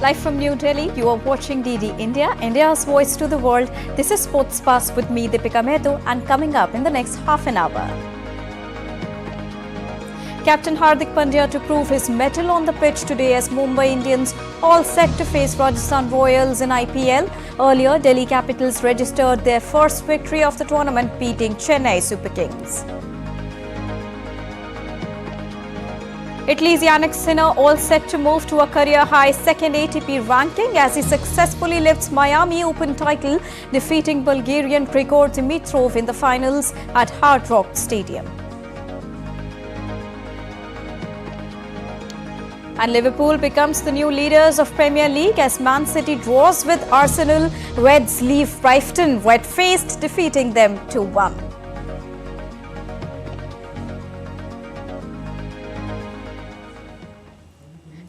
Live from New Delhi, you are watching DD India, India's voice to the world. This is Sports Pass with me, Deepika Mehto, and coming up in the next half an hour. Captain Hardik Pandya to prove his mettle on the pitch today as Mumbai Indians all set to face Rajasthan Royals in IPL. Earlier, Delhi Capitals registered their first victory of the tournament, beating Chennai Super Kings. Italy's Jannik Sinner all set to move to a career-high second ATP ranking as he successfully lifts Miami Open title, defeating Bulgarian Grigor Dimitrov in the finals at Hard Rock Stadium. And Liverpool becomes the new leaders of Premier League as Man City draws with Arsenal. Reds leave Brighton wet-faced, defeating them 2-1.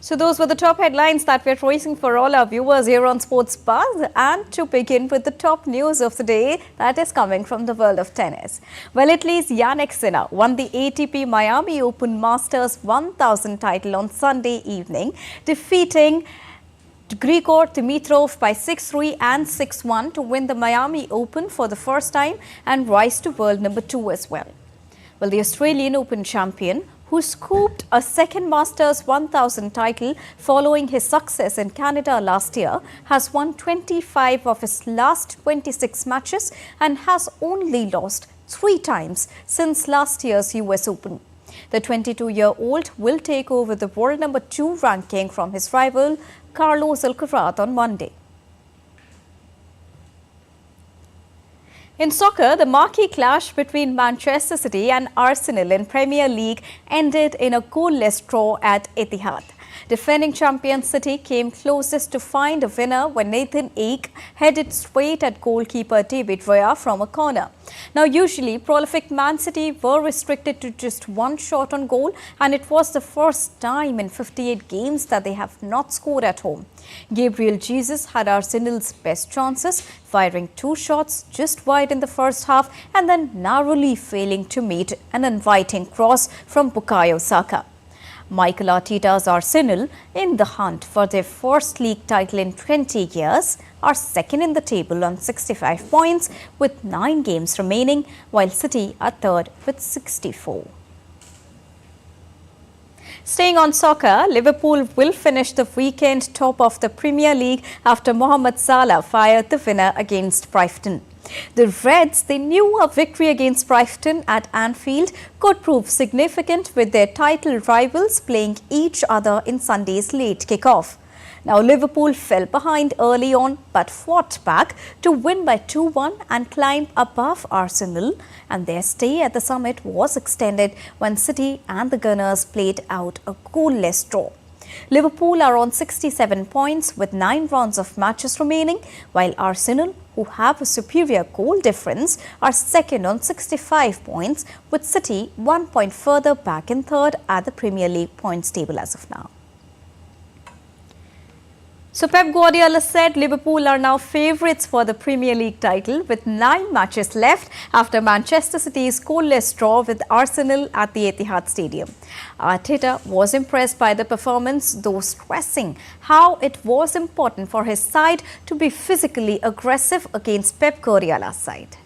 So those were the top headlines that we're tracing for all our viewers here on Sports Pass. And to begin with the top news of the day that is coming from the world of tennis. Well, Italy's Jannik Sinner won the ATP Miami Open Masters 1000 title on Sunday evening, defeating Grigor Dimitrov by 6-3 and 6-1 to win the Miami Open for the first time and rise to world number 2 as well. Well, the Australian Open champion, who scooped a second Masters 1000 title following his success in Canada last year, has won 25 of his last 26 matches and has only lost 3 times since last year's US Open. The 22-year-old will take over the world number 2 ranking from his rival Carlos Alcaraz on Monday. In soccer, the marquee clash between Manchester City and Arsenal in Premier League ended in a goalless draw at Etihad. Defending champion City came closest to find a winner when Nathan Ake headed straight at goalkeeper David Raya from a corner. Now, usually, prolific Man City were restricted to just 1 shot on goal, and it was the first time in 58 games that they have not scored at home. Gabriel Jesus had Arsenal's best chances, firing 2 shots just wide in the first half and then narrowly failing to meet an inviting cross from Bukayo Saka. Mikel Arteta's Arsenal, in the hunt for their first league title in 20 years, are second in the table on 65 points with 9 games remaining, while City are third with 64. Staying on soccer, Liverpool will finish the weekend top of the Premier League after Mohamed Salah fired the winner against Brighton. The Reds, they knew a victory against Brighton at Anfield could prove significant with their title rivals playing each other in Sunday's late kickoff. Now, Liverpool fell behind early on but fought back to win by 2-1 and climb above Arsenal, and their stay at the summit was extended when City and the Gunners played out a goalless draw. Liverpool are on 67 points with 9 rounds of matches remaining, while Arsenal, who have a superior goal difference, are second on 65 points, with City 1 point further back in third at the Premier League points table as of now. So Pep Guardiola said Liverpool are now favourites for the Premier League title with 9 matches left after Manchester City's goalless draw with Arsenal at the Etihad Stadium. Arteta was impressed by the performance, though stressing how it was important for his side to be physically aggressive against Pep Guardiola's side.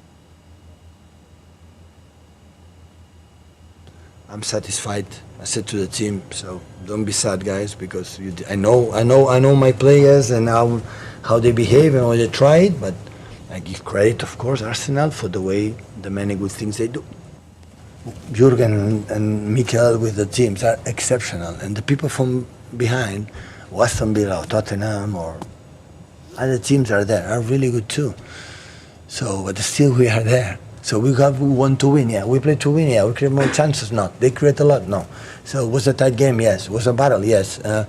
I'm satisfied. I said to the team, so don't be sad, guys, because I know my players and how they behave and how they tried. But I give credit, of course, Arsenal for the many good things they do. Jurgen and Mikel with the teams are exceptional, and the people from behind, Aston Villa or Tottenham or other teams are really good too. So, but still we are there. So we want to win, yeah. We play to win, yeah. We create more chances, not. They create a lot, no. So it was a tight game, yes. It was a battle, yes. A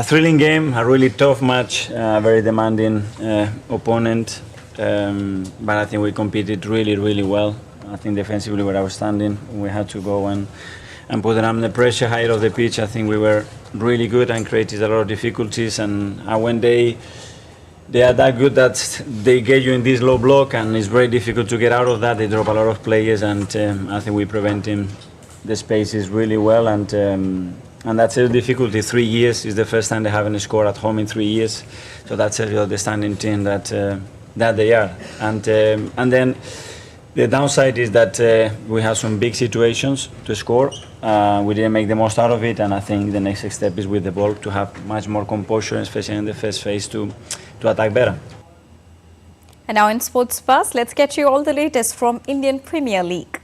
thrilling game, a really tough match, very demanding opponent. But I think we competed really, really well. I think defensively we were outstanding. We had to go and put them under pressure, higher of the pitch. I think we were really good and created a lot of difficulties. And when they are that good that they get you in this low block, and it's very difficult to get out of that. They drop a lot of players, and I think we prevent him the spaces really well, and And that's a difficulty. 3 years is the first time they haven't scored at home in 3 years. So that's a real outstanding team that they are. And then the downside is that we have some big situations to score. We didn't make the most out of it, and I think the next step is with the ball to have much more composure, especially in the first phase, to attack better. And now in Sports Buzz, let's get you all the latest from Indian Premier League.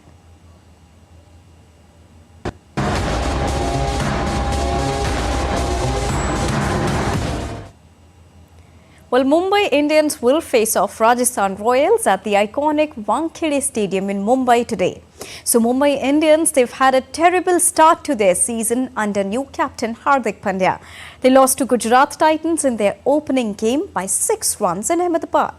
Well, Mumbai Indians will face off Rajasthan Royals at the iconic Wankhede Stadium in Mumbai today. So Mumbai Indians, they've had a terrible start to their season under new captain Hardik Pandya. They lost to Gujarat Titans in their opening game by 6 runs in Ahmedabad.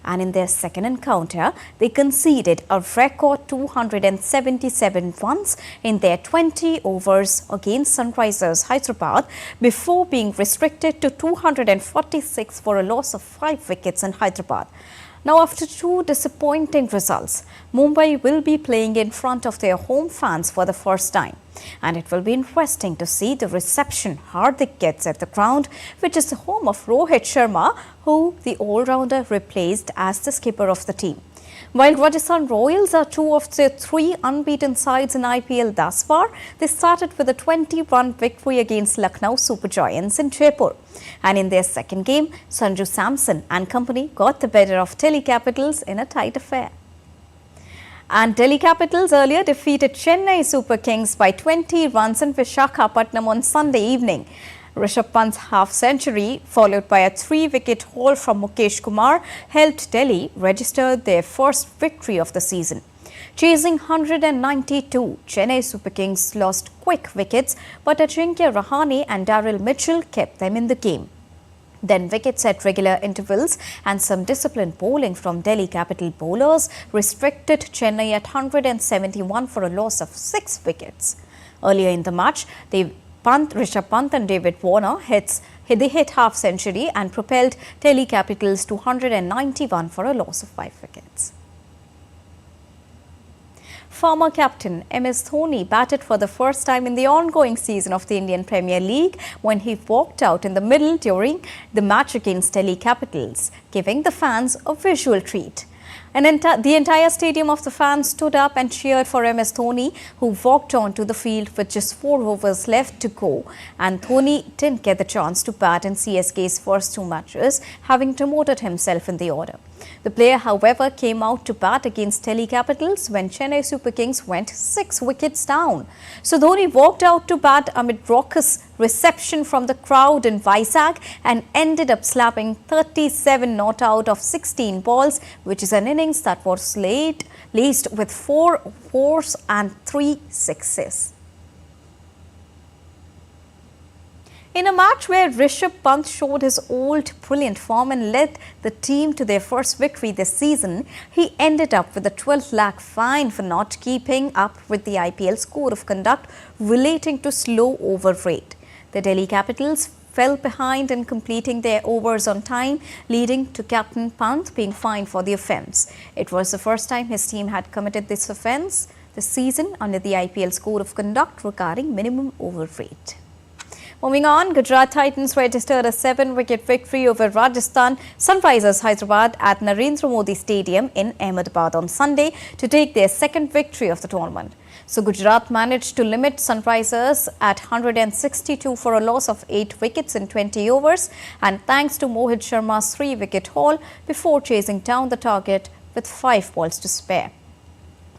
And in their second encounter, they conceded a record 277 runs in their 20 overs against Sunrisers Hyderabad before being restricted to 246 for a loss of 5 wickets in Hyderabad. Now, after 2 disappointing results, Mumbai will be playing in front of their home fans for the first time. And it will be interesting to see the reception Hardik gets at the ground, which is the home of Rohit Sharma, who the all-rounder replaced as the skipper of the team. While Rajasthan Royals are 2 of the 3 unbeaten sides in IPL thus far, they started with a 20-run victory against Lucknow Super Giants in Jaipur. And in their second game, Sanju Samson and company got the better of Delhi Capitals in a tight affair. And Delhi Capitals earlier defeated Chennai Super Kings by 20 runs in Visakhapatnam on Sunday evening. Rishabh Pant's half-century, followed by a 3-wicket haul from Mukesh Kumar, helped Delhi register their first victory of the season. Chasing 192, Chennai Super Kings lost quick wickets, but Ajinkya Rahane and Daryl Mitchell kept them in the game. Then wickets at regular intervals and some disciplined bowling from Delhi Capital bowlers restricted Chennai at 171 for a loss of 6 wickets. Earlier in the match, Rishabh Pant and David Warner hit half-century and propelled Delhi Capitals to 191 for a loss of 5 wickets. Former captain MS Dhoni batted for the first time in the ongoing season of the Indian Premier League when he walked out in the middle during the match against Delhi Capitals, giving the fans a visual treat. And the entire stadium of the fans stood up and cheered for MS Dhoni, who walked onto the field with just 4 overs left to go. And Dhoni didn't get the chance to bat in CSK's first 2 matches, having demoted himself in the order. The player, however, came out to bat against Delhi Capitals when Chennai Super Kings went 6 wickets down. So Dhoni walked out to bat amid raucous reception from the crowd in Vizag and ended up slapping 37 not out of 16 balls, which is an innings that was laced with 4 fours and 3 sixes. In a match where Rishabh Pant showed his old brilliant form and led the team to their first victory this season, he ended up with a 12 lakh fine for not keeping up with the IPL's code of conduct relating to slow over rate. The Delhi Capitals fell behind in completing their overs on time, leading to Captain Pant being fined for the offence. It was the first time his team had committed this offence this season under the IPL's code of conduct regarding minimum over rate. Moving on, Gujarat Titans registered a 7-wicket victory over Rajasthan Sunrisers Hyderabad at Narendra Modi Stadium in Ahmedabad on Sunday to take their second victory of the tournament. So Gujarat managed to limit Sunrisers at 162 for a loss of 8 wickets in 20 overs, and thanks to Mohit Sharma's 3-wicket haul before chasing down the target with 5 balls to spare.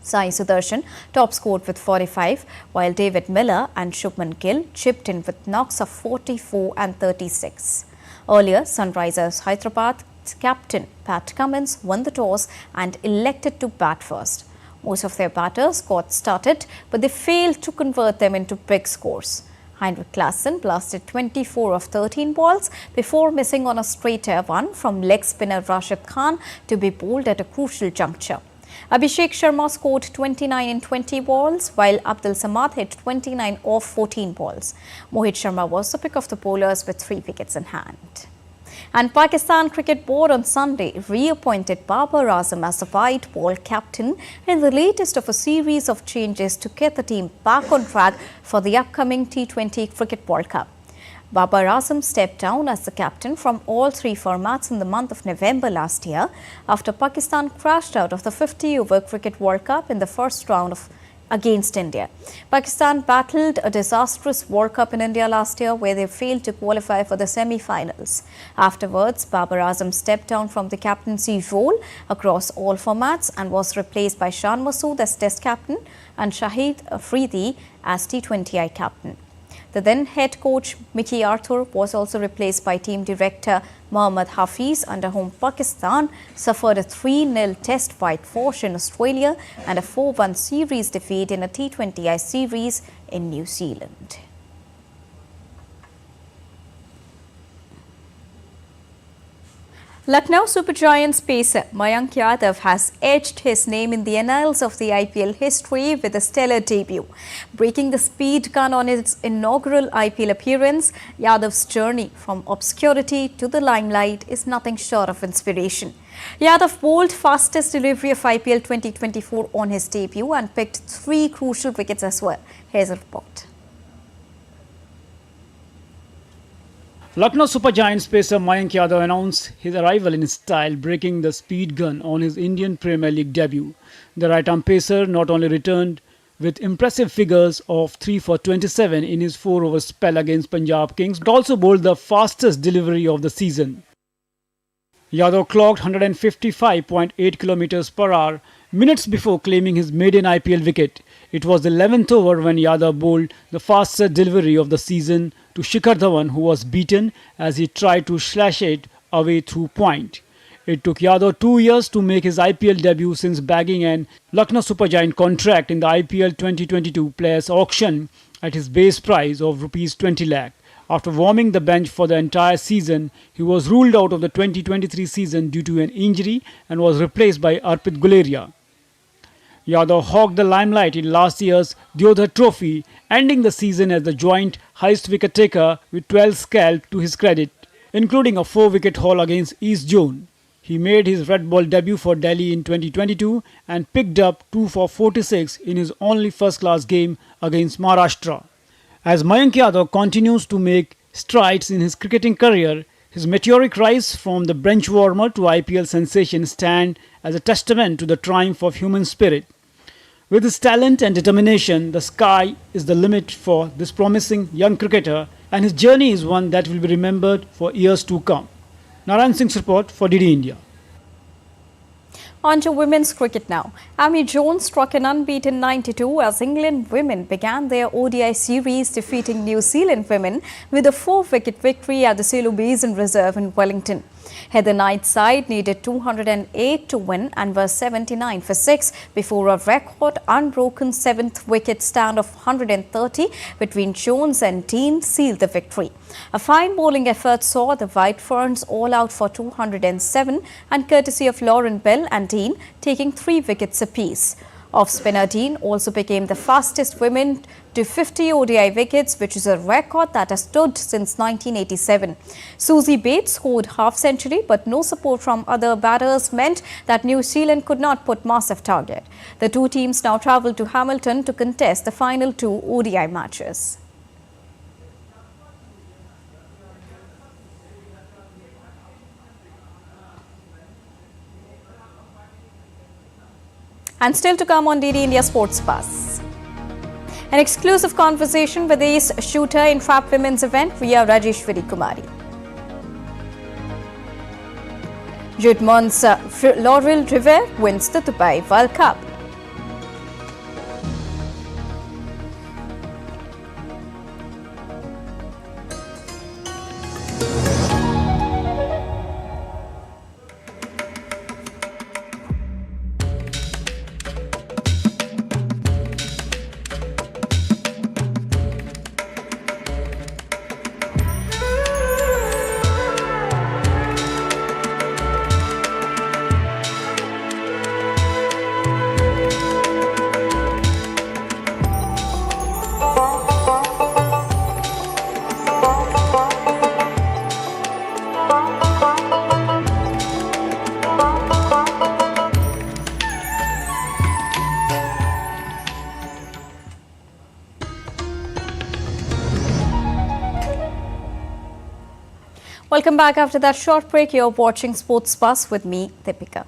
Sai Sudarshan top scored with 45, while David Miller and Shubman Gill chipped in with knocks of 44 and 36. Earlier, Sunrisers Hyderabad captain Pat Cummins won the toss and elected to bat first. Most of their batters got started, but they failed to convert them into big scores. Heinrich Klaassen blasted 24 of 13 balls before missing on a straighter one from leg spinner Rashid Khan to be bowled at a crucial juncture. Abhishek Sharma scored 29 in 20 balls, while Abdul Samad hit 29 off 14 balls. Mohit Sharma was the pick of the bowlers with 3 wickets in hand. And Pakistan Cricket Board on Sunday reappointed Babar Azam as the white ball captain in the latest of a series of changes to get the team back on track for the upcoming T20 Cricket World Cup. Babar Azam stepped down as the captain from all three formats in the month of November last year after Pakistan crashed out of the 50-over Cricket World Cup in the first round against India. Pakistan battled a disastrous World Cup in India last year where they failed to qualify for the semi-finals. Afterwards, Babar Azam stepped down from the captaincy role across all formats and was replaced by Shan Masood as Test captain and Shahid Afridi as T20I captain. The then head coach Mickey Arthur was also replaced by team director Mohammad Hafiz, under whom Pakistan suffered a 3-0 test whitewash in Australia and a 4-1 series defeat in a T20I series in New Zealand. Lucknow Super Giants pacer Mayank Yadav has etched his name in the annals of the IPL history with a stellar debut. Breaking the speed gun on his inaugural IPL appearance, Yadav's journey from obscurity to the limelight is nothing short of inspiration. Yadav bowled fastest delivery of IPL 2024 on his debut and picked 3 crucial wickets as well. Here's a report. Lucknow Super Giants pacer Mayank Yadav announced his arrival in style, breaking the speed gun on his Indian Premier League debut. The right-arm pacer not only returned with impressive figures of 3 for 27 in his 4-over spell against Punjab Kings, but also bowled the fastest delivery of the season. Yadav clocked 155.8 km per hour minutes before claiming his maiden IPL wicket. It was the 11th over when Yadav bowled the fastest delivery of the season to Shikhar Dhawan, who was beaten as he tried to slash it away through point. It took Yadav 2 years to make his IPL debut since bagging an Lucknow Super Giant contract in the IPL 2022 Players Auction at his base price of Rs 20 lakh. After warming the bench for the entire season, he was ruled out of the 2023 season due to an injury and was replaced by Arpit Guleria. Yadav hogged the limelight in last year's Deodhar Trophy, ending the season as the joint highest wicket taker with 12 scalped to his credit, including a 4-wicket haul against East Zone. He made his red ball debut for Delhi in 2022 and picked up 2 for 46 in his only first-class game against Maharashtra. As Mayank Yadav continues to make strides in his cricketing career, his meteoric rise from the bench warmer to IPL sensation stand as a testament to the triumph of human spirit. With his talent and determination, the sky is the limit for this promising young cricketer, and his journey is one that will be remembered for years to come. Narayan Singh's report for DD India. On to women's cricket now. Amy Jones struck an unbeaten 92 as England women began their ODI series, defeating New Zealand women with a 4-wicket victory at the Selu Basin Reserve in Wellington. Heather Knight's side needed 208 to win and was 79 for 6 before a record unbroken 7th wicket stand of 130 between Jones and Dean sealed the victory. A fine bowling effort saw the White Ferns all out for 207 and courtesy of Lauren Bell and Dean taking 3 wickets apiece. Off-spinner Dean also became the fastest woman to 50 ODI wickets, which is a record that has stood since 1987. Susie Bates scored half-century, but no support from other batters meant that New Zealand could not put massive target. The two teams now travel to Hamilton to contest the final 2 ODI matches. And still to come on DD India Sports Buzz. An exclusive conversation with ace shooter in trap women's event via Rajeshwari Kumari. Judmon's Laurel River wins the Dubai World Cup. Welcome back after that short break. You're watching Sports Buzz with me, Deepika.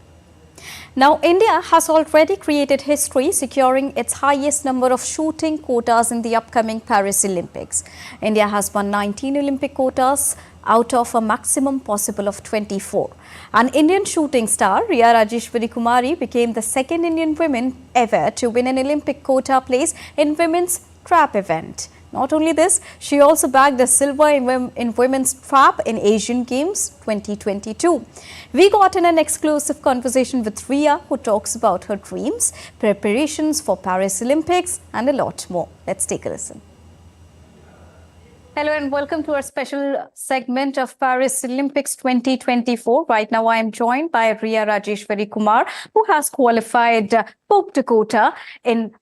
Now, India has already created history, securing its highest number of shooting quotas in the upcoming Paris Olympics. India has won 19 Olympic quotas out of a maximum possible of 24. An Indian shooting star, Riya Rajeshwari Kumari, became the second Indian woman ever to win an Olympic quota place in women's trap event. Not only this, she also bagged a silver in women's trap in Asian Games 2022. We got in an exclusive conversation with Riya, who talks about her dreams, preparations for Paris Olympics and a lot more. Let's take a listen. Hello and welcome to our special segment of Paris Olympics 2024. Right now I am joined by Riya Rajeshwari Kumar, who has qualified booked a quota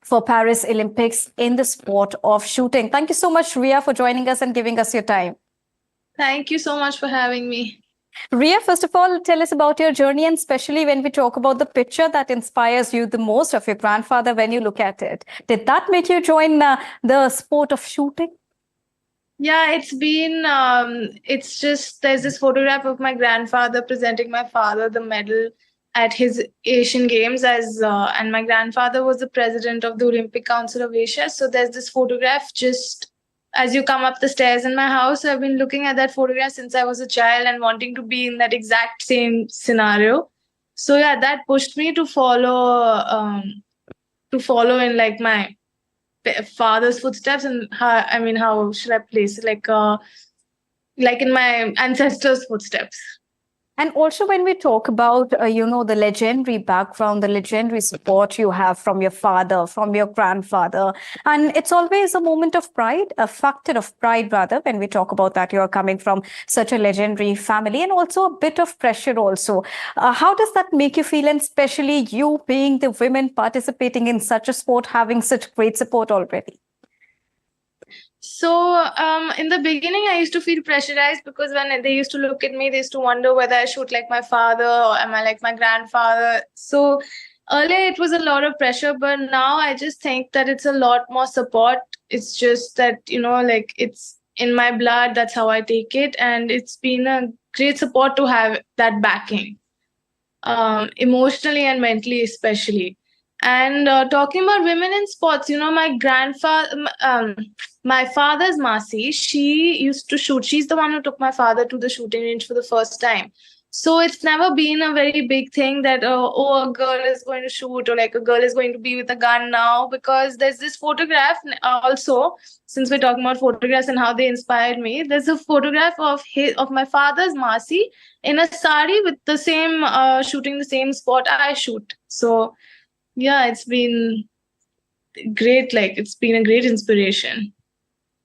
for Paris Olympics in the sport of shooting. Thank you so much, Riya, for joining us and giving us your time. Thank you so much for having me. Riya, first of all, tell us about your journey, and especially when we talk about the picture that inspires you the most of your grandfather when you look at it. Did that make you join the sport of shooting? Yeah, it's just, there's this photograph of my grandfather presenting my father the medal at his Asian Games and my grandfather was the president of the Olympic Council of Asia. So there's this photograph just as you come up the stairs in my house. So I've been looking at that photograph since I was a child and wanting to be in that exact same scenario. So yeah, that pushed me to follow in like my father's footsteps, and how should I place it, like in my ancestors' footsteps. And also when we talk about, the legendary background, the legendary support you have from your father, from your grandfather, and it's always a moment of pride, a factor of pride rather, when we talk about that you're coming from such a legendary family, and also a bit of pressure also. How does that make you feel, and especially you being the women participating in such a sport, having such great support already? So in the beginning, I used to feel pressurized because when they used to look at me, they used to wonder whether I shoot like my father or am I like my grandfather. So earlier it was a lot of pressure, but now I just think that it's a lot more support. It's just that, it's in my blood. That's how I take it. And it's been a great support to have that backing, emotionally and mentally especially. And talking about women in sports, my father's Masi, she used to shoot. She's the one who took my father to the shooting range for the first time. So it's never been a very big thing that, a girl is going to shoot or like a girl is going to be with a gun now, because there's this photograph also, since we're talking about photographs and how they inspired me, there's a photograph of my father's Masi in a sari with the same, shooting the same spot I shoot. So yeah, it's been great. It's been a great inspiration.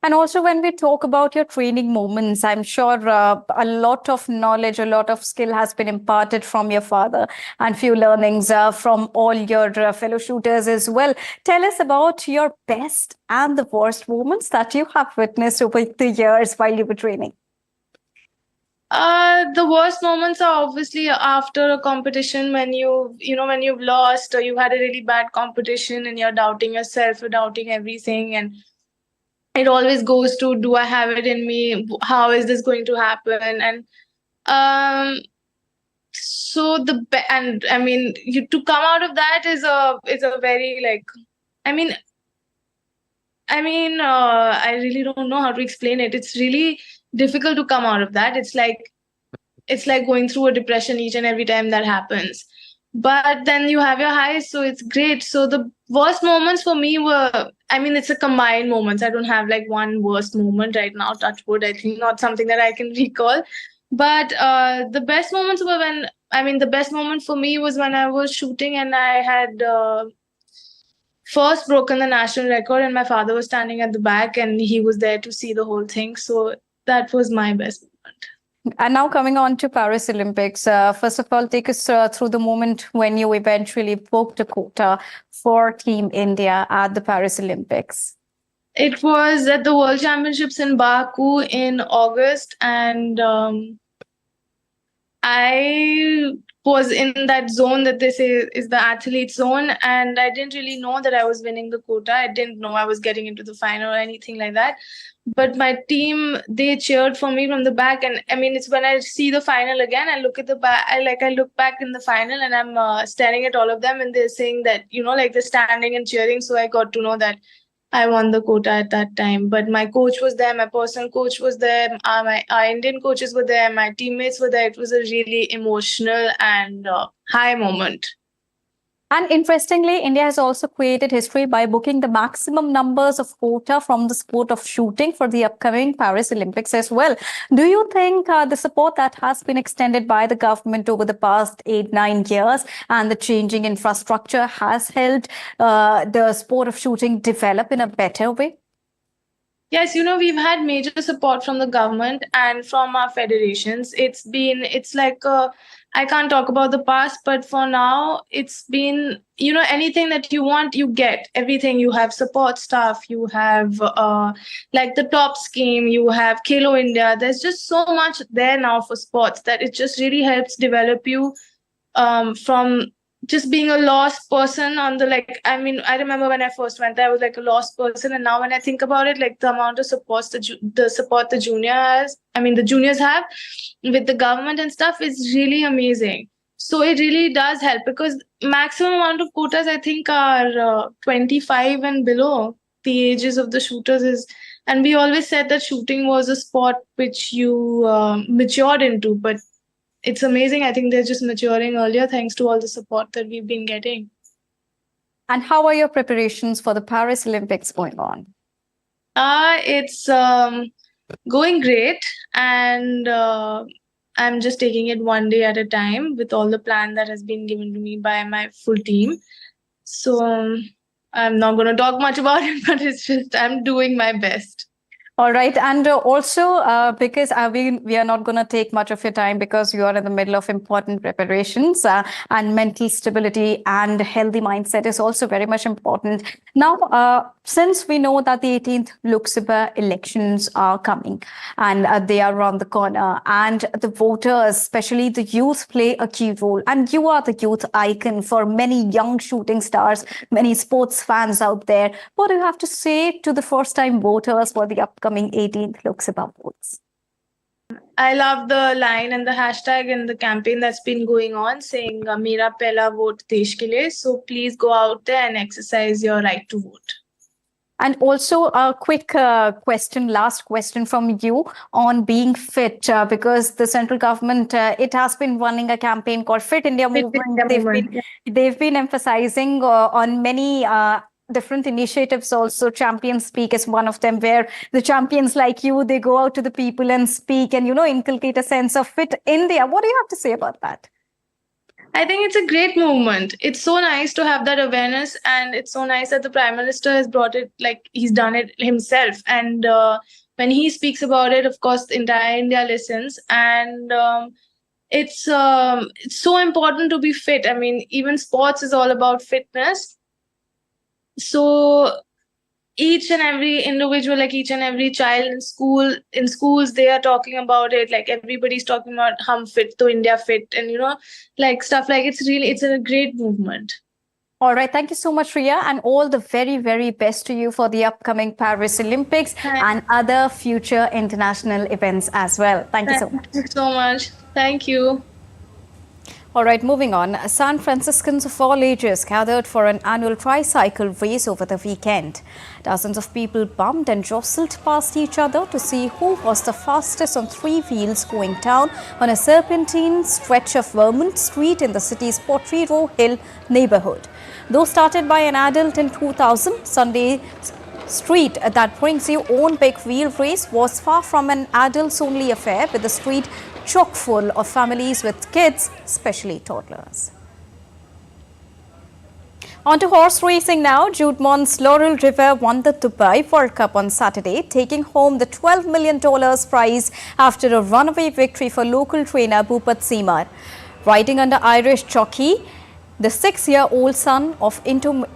And also when we talk about your training moments, I'm sure a lot of knowledge, a lot of skill has been imparted from your father and few learnings from all your fellow shooters as well. Tell us about your best and the worst moments that you have witnessed over the years while you were training. The worst moments are obviously after a competition when when you've lost or you had a really bad competition and you're doubting yourself, you're doubting everything, and it always goes to, do I have it in me? How is this going to happen? And to come out of that is a very I really don't know how to explain it. It's really difficult to come out of that. It's like going through a depression each and every time that happens. But then you have your highs, so it's great. So the worst moments for me were, it's a combined moments. I don't have like one worst moment right now, touch wood. I think not something that I can recall. But the best moments were the best moment for me was when I was shooting and I had first broken the national record, and my father was standing at the back and he was there to see the whole thing. So that was my best moment. And now coming on to Paris Olympics, first of all, take us through the moment when you eventually booked a quota for Team India at the Paris Olympics. It was at the World Championships in Baku in August, and I was in that zone that they say is the athlete zone, and I didn't really know that I was winning the quota. I didn't know I was getting into the final or anything like that. But my team, they cheered for me from the back, and I mean, it's when I see the final again, I look at the back, I look back in the final, and I'm staring at all of them, and they're saying that, like they're standing and cheering. So I got to know that I won the quota at that time. But my coach was there, my personal coach was there, our Indian coaches were there, my teammates were there. It was a really emotional and high moment. And interestingly, India has also created history by booking the maximum numbers of quota from the sport of shooting for the upcoming Paris Olympics as well. Do you think the support that has been extended by the government over the past 8-9 years and the changing infrastructure has helped the sport of shooting develop in a better way? Yes, we've had major support from the government and from our federations. It's like, I can't talk about the past, but for now, it's been, anything that you want, you get. Everything. You have support staff, you have like the top scheme, you have Khelo India. There's just so much there now for sports that it just really helps develop you from just being a lost person on the, I remember when I first went there, I was like a lost person, and now when I think about it, like the amount of support the juniors have with the government and stuff is really amazing. So it really does help, because maximum amount of quotas I think are 25 and below the ages of the shooters is, and we always said that shooting was a sport which you matured into, but it's amazing. I think they're just maturing earlier thanks to all the support that we've been getting. And how are your preparations for the Paris Olympics going on? It's going great, and I'm just taking it one day at a time with all the plan that has been given to me by my full team. So I'm not going to talk much about it, but it's just I'm doing my best. All right. And also, because we are not going to take much of your time because you are in the middle of important preparations and mental stability and healthy mindset is also very much important. Now, since we know that the 18th Lok Sabha elections are coming and they are around the corner, and the voters, especially the youth, play a key role. And you are the youth icon for many young shooting stars, many sports fans out there. What do you have to say to the first-time voters for the upcoming 18th Lok Sabha votes? I love the line and the hashtag and the campaign that's been going on saying Mera Pehla Vote Desh Ke Liye. So please go out there and exercise your right to vote. And also a quick last question from you on being fit, because the central government, it has been running a campaign called Fit India Movement. They've been emphasizing on many different initiatives also. Champions Speak is one of them, where the champions like you, they go out to the people and speak and, inculcate a sense of Fit India. What do you have to say about that? I think it's a great movement. It's so nice to have that awareness, and it's so nice that the Prime Minister has brought it, like he's done it himself. And when he speaks about it, of course, the entire India listens. And it's so important to be fit. I mean, even sports is all about fitness. So each and every individual, like each and every child in schools, they are talking about it. Like everybody's talking about Hum Fit to India Fit, and like stuff like it's a great movement. All right. Thank you so much, Riya, and all the very, very best to you for the upcoming Paris Olympics and other future international events as well. Thank you so much. Thank you so much. Thank you. All right, moving on. San Franciscans of all ages gathered for an annual tricycle race over the weekend. Dozens of people bumped and jostled past each other to see who was the fastest on three wheels going down on a serpentine stretch of Vermont Street in the city's Potrero Hill neighborhood. Though started by an adult in 2000, Sunday street that brings you own big wheel race was far from an adults-only affair, with the street chock full of families with kids, especially toddlers. On to horse racing now. Judemont's Laurel River won the Dubai World Cup on Saturday, taking home the $12 million prize after a runaway victory for local trainer Bhupat Simar. Riding under Irish jockey The 6-year-old son of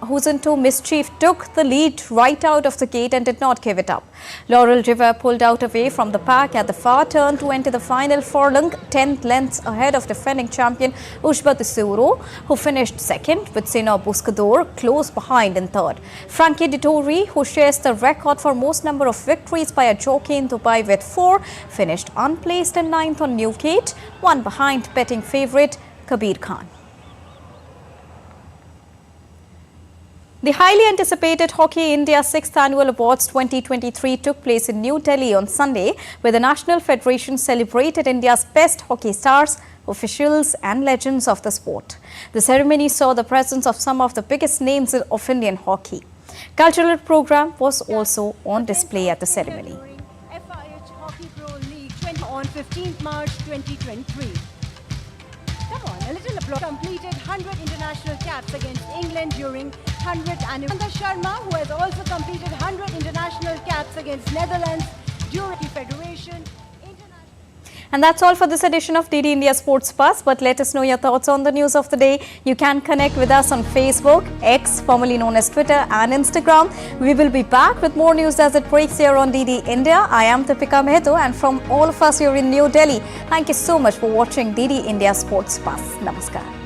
who's into mischief took the lead right out of the gate and did not give it up. Laurel River pulled out away from the pack at the far turn to enter the final furlong, 10 lengths ahead of defending champion Ushba Tisuro, who finished second, with Sino Buscador close behind in third. Frankie Dettori, who shares the record for most number of victories by a jockey in Dubai with 4, finished unplaced in ninth on Newgate, one behind betting favourite Kabir Khan. The highly anticipated Hockey India 6th Annual Awards 2023 took place in New Delhi on Sunday, where the National Federation celebrated India's best hockey stars, officials and legends of the sport. The ceremony saw the presence of some of the biggest names of Indian hockey. Cultural program was also on display at the ceremony. FIH Hockey Pro League on 15th March 2023. Come on, a little applause. Completed 100 international caps against England during 100th anniversary. Pandya Sharma, who has also completed 100 international caps against Netherlands during the Federation. And that's all for this edition of DD India Sports Buzz. But let us know your thoughts on the news of the day. You can connect with us on Facebook, X, formerly known as Twitter, and Instagram. We will be back with more news as it breaks here on DD India. I am Deepika Mehto, and from all of us here in New Delhi, thank you so much for watching DD India Sports Buzz. Namaskar.